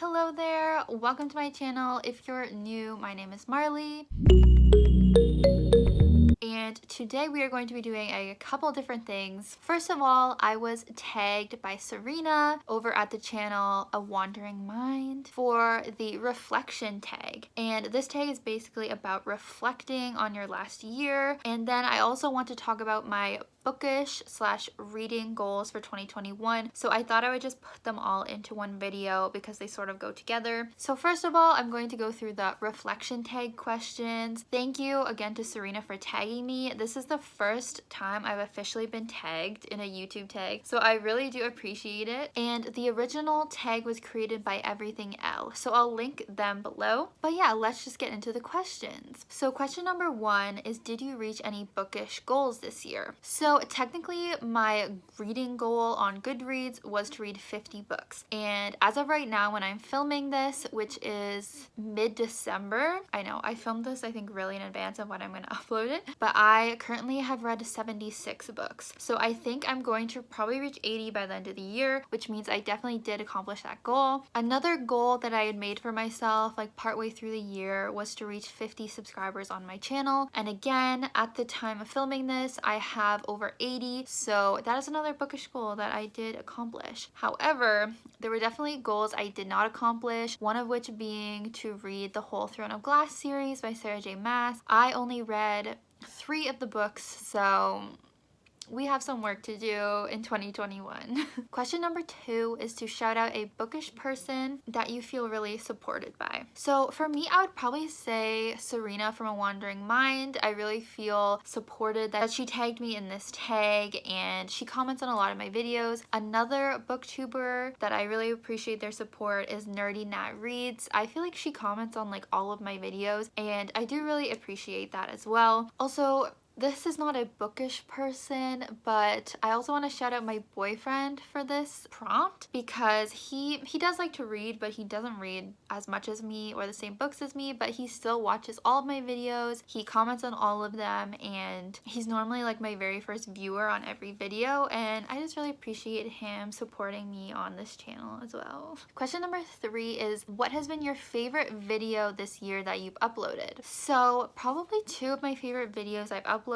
Hello there, welcome to my channel. If you're new, my name is Marley. And today we are going to be doing a couple different things. First of all, I was tagged by Serena over at the channel A Wandering Mind for the reflection tag. And this tag is basically about reflecting on your last year. And then I also want to talk about my bookish / reading goals for 2021. So I thought I would just put them all into one video because they sort of go together. So first of all, I'm going to go through the reflection tag questions. Thank you again to Serena for tagging me. This is the first time I've officially been tagged in a YouTube tag, so I really do appreciate it. And the original tag was created by Everything L, so I'll link them below. But yeah, let's just get into the questions. So question number 1 is, did you reach any bookish goals this year? So technically my reading goal on Goodreads was to read 50 books, and as of right now when I'm filming this, which is mid-December, I know I filmed this I think really in advance of when I'm going to upload it, but I currently have read 76 books, so I think I'm going to probably reach 80 by the end of the year, which means I definitely did accomplish that goal. Another goal that I had made for myself like partway through the year was to reach 50 subscribers on my channel, and again at the time of filming this I have over 80, so that is another bookish goal that I did accomplish. However, there were definitely goals I did not accomplish, one of which being to read the whole Throne of Glass series by Sarah J. Maas. I only read 3 of the books, so we have some work to do in 2021. Question number 2 is to shout out a bookish person that you feel really supported by. So for me, I would probably say Serena from A Wandering Mind. I really feel supported that she tagged me in this tag and she comments on a lot of my videos. Another booktuber that I really appreciate their support is Nerdy Nat Reads. I feel like she comments on like all of my videos and I do really appreciate that as well. Also, this is not a bookish person, but I also want to shout out my boyfriend for this prompt because he does like to read, but he doesn't read as much as me or the same books as me, but he still watches all of my videos. He comments on all of them, and he's normally like my very first viewer on every video, and I just really appreciate him supporting me on this channel as well. Question number 3 is, what has been your favorite video this year that you've uploaded? So probably 2 of my favorite videos I've uploaded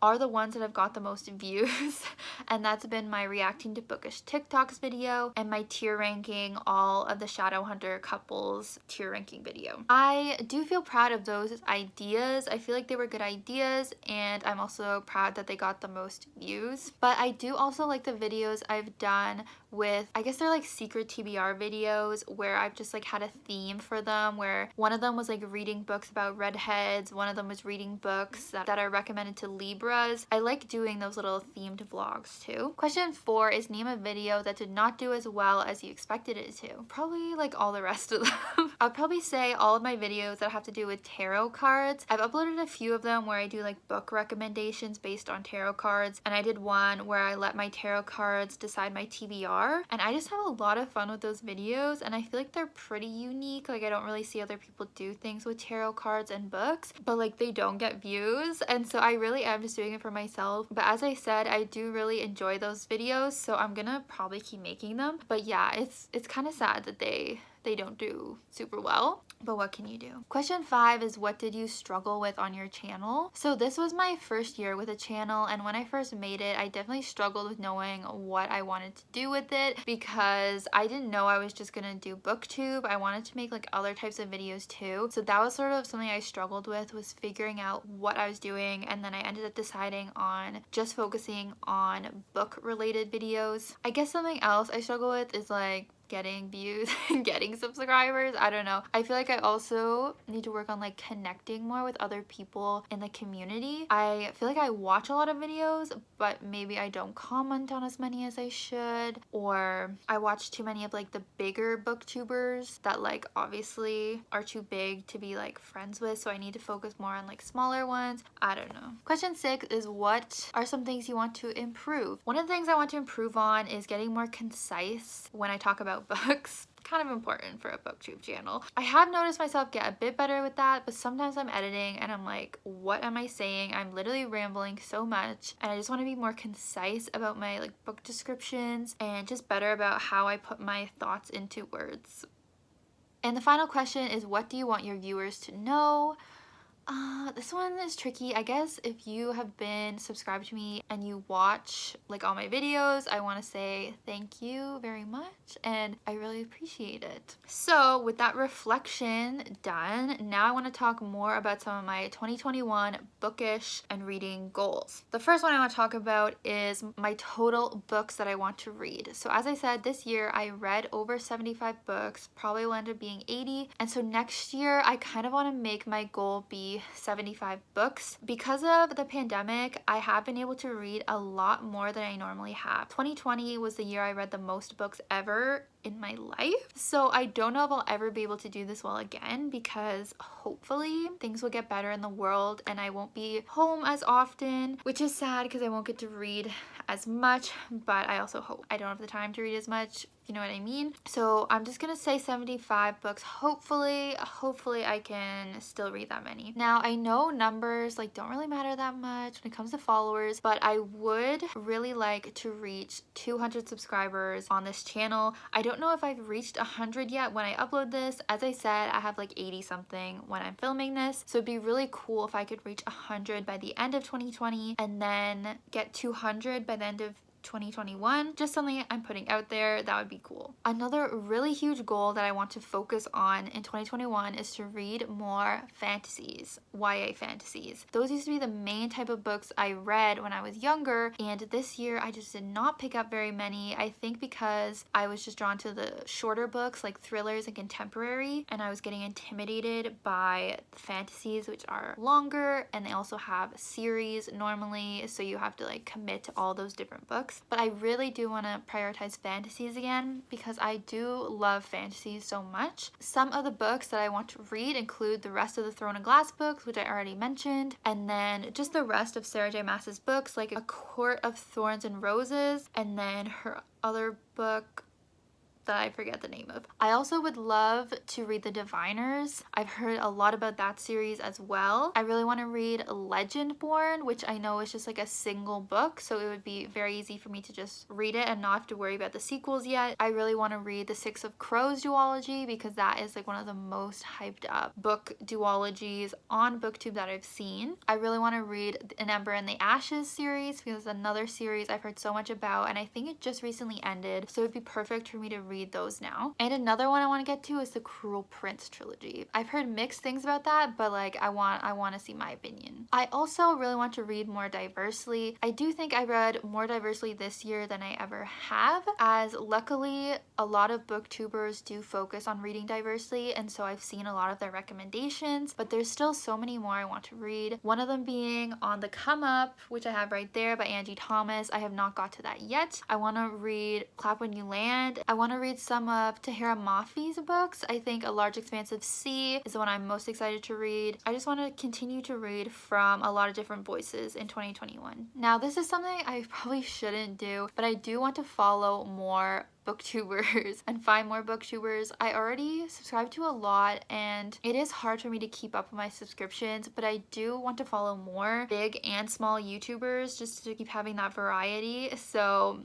are the ones that have got the most views, and that's been my reacting to bookish TikToks video and my tier ranking all of the Shadowhunter couples tier ranking video. I do feel proud of those ideas. I feel like they were good ideas, and I'm also proud that they got the most views. But I do also like the videos I've done with, I guess they're like secret TBR videos where I've just like had a theme for them, where one of them was like reading books about redheads, one of them was reading books that are recommended to Libras. I like doing those little themed vlogs too. Question 4 is, name a video that did not do as well as you expected it to. Probably like all the rest of them. I'll probably say all of my videos that have to do with tarot cards. I've uploaded a few of them where I do like book recommendations based on tarot cards, and I did one where I let my tarot cards decide my TBR, and I just have a lot of fun with those videos, and I feel like they're pretty unique. Like I don't really see other people do things with tarot cards and books, but like they don't get views, and so I really am just doing it for myself. But as I said, I do really enjoy those videos, so I'm gonna probably keep making them. But yeah, it's kind of sad that they don't do super well, but what can you do? Question 5 is, what did you struggle with on your channel? So this was my first year with a channel, and when I first made it, I definitely struggled with knowing what I wanted to do with it because I didn't know I was just gonna do booktube. I wanted to make like other types of videos too, so that was sort of something I struggled with, was figuring out what I was doing, and then I ended up deciding on just focusing on book related videos. I guess something else I struggle with is like getting views and getting subscribers. I don't know. I feel like I also need to work on like connecting more with other people in the community. I feel like I watch a lot of videos, but maybe I don't comment on as many as I should, or I watch too many of like the bigger booktubers that like obviously are too big to be like friends with, so I need to focus more on like smaller ones. I don't know. Question 6 is, what are some things you want to improve? One of the things I want to improve on is getting more concise when I talk about books. Kind of important for a booktube channel. I have noticed myself get a bit better with that, but sometimes I'm editing and I'm like, what am I saying? I'm literally rambling so much, and I just want to be more concise about my like book descriptions and just better about how I put my thoughts into words. And the final question is, what do you want your viewers to know? This one is tricky. I guess if you have been subscribed to me and you watch like all my videos, I want to say thank you very much and I really appreciate it. So with that reflection done, now I want to talk more about some of my 2021 bookish and reading goals. The first one I want to talk about is my total books that I want to read. So as I said, this year I read over 75 books, probably will end up being 80. And so next year I kind of want to make my goal be 75 books. Because of the pandemic, I have been able to read a lot more than I normally have. 2020 was the year I read the most books ever in my life. So I don't know if I'll ever be able to do this well again, because hopefully things will get better in the world and I won't be home as often, which is sad because I won't get to read as much, but I also hope I don't have the time to read as much. You know what I mean? So I'm just gonna say 75 books. Hopefully I can still read that many. Now I know numbers like don't really matter that much when it comes to followers, but I would really like to reach 200 subscribers on this channel. I don't know if I've reached 100 yet when I upload this. As I said, I have like 80 something when I'm filming this. So it'd be really cool if I could reach 100 by the end of 2020 and then get 200 by the end of 2021. Just something I'm putting out there. That would be cool. Another really huge goal that I want to focus on in 2021 is to read more fantasies, YA fantasies. Those used to be the main type of books I read when I was younger, and this year I just did not pick up very many. I think because I was just drawn to the shorter books like thrillers and contemporary, and I was getting intimidated by fantasies, which are longer and they also have series normally, so you have to like commit to all those different books. But I really do want to prioritize fantasies again because I do love fantasies so much. Some of the books that I want to read include the rest of the Throne of Glass books, which I already mentioned, and then just the rest of Sarah J Maas's books like A Court of Thorns and Roses, and then her other book that I forget the name of. I also would love to read The Diviners. I've heard a lot about that series as well. I really want to read Legendborn, which I know is just like a single book, so it would be very easy for me to just read it and not have to worry about the sequels yet. I really want to read the Six of Crows duology because that is like one of the most hyped up book duologies on BookTube that I've seen. I really want to read An Ember in the Ashes series because it's another series I've heard so much about, and I think it just recently ended, so it'd be perfect for me to read those now. And another one I want to get to is the Cruel Prince trilogy. I've heard mixed things about that, but like I want to see my opinion. I also really want to read more diversely. I do think I read more diversely this year than I ever have, as luckily a lot of booktubers do focus on reading diversely, and so I've seen a lot of their recommendations, but there's still so many more I want to read. One of them being On the Come Up, which I have right there by Angie Thomas. I have not got to that yet. I want to read Clap When You Land. I want to read some of Tahira Mafi's books. I think A Large Expanse of Sea is the one I'm most excited to read. I just want to continue to read from a lot of different voices in 2021. Now, this is something I probably shouldn't do, but I do want to follow more booktubers and find more booktubers. I already subscribe to a lot and it is hard for me to keep up with my subscriptions, but I do want to follow more big and small YouTubers just to keep having that variety. So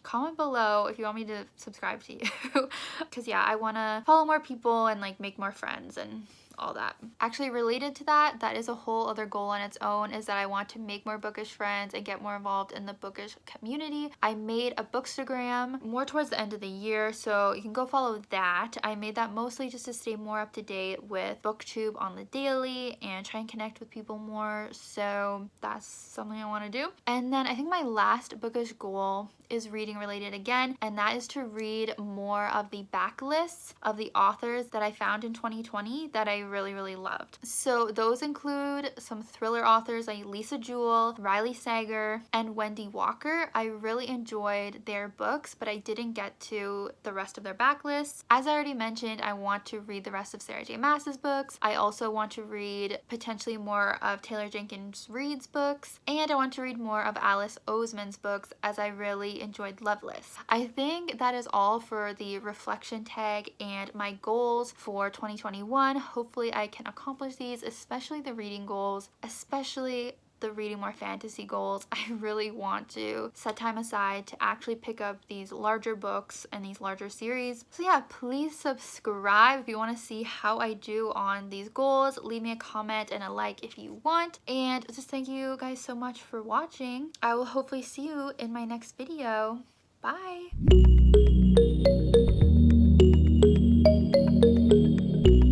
comment below if you want me to subscribe to you because yeah, I want to follow more people and like make more friends and all that. Actually, related to that, that is a whole other goal on its own, is that I want to make more bookish friends and get more involved in the bookish community. I made a bookstagram more towards the end of the year, so you can go follow that. I made that mostly just to stay more up to date with booktube on the daily and try and connect with people more, so that's something I want to do. And then I think my last bookish goal is reading related again, and that is to read more of the backlists of the authors that I found in 2020 that I really loved. So those include some thriller authors like Lisa Jewell, Riley Sager, and Wendy Walker. I really enjoyed their books, but I didn't get to the rest of their backlists. As I already mentioned, I want to read the rest of Sarah J Maas's books. I also want to read potentially more of Taylor Jenkins Reid's books, and I want to read more of Alice Oseman's books, as I really enjoyed Loveless. I think that is all for the reflection tag and my goals for 2021. Hopefully I can accomplish these, especially the reading goals, especially the reading more fantasy goals, I really want to set time aside to actually pick up these larger books and these larger series. So yeah, please subscribe if you want to see how I do on these goals. Leave me a comment and a like if you want. And just thank you guys so much for watching. I will hopefully see you in my next video. Bye!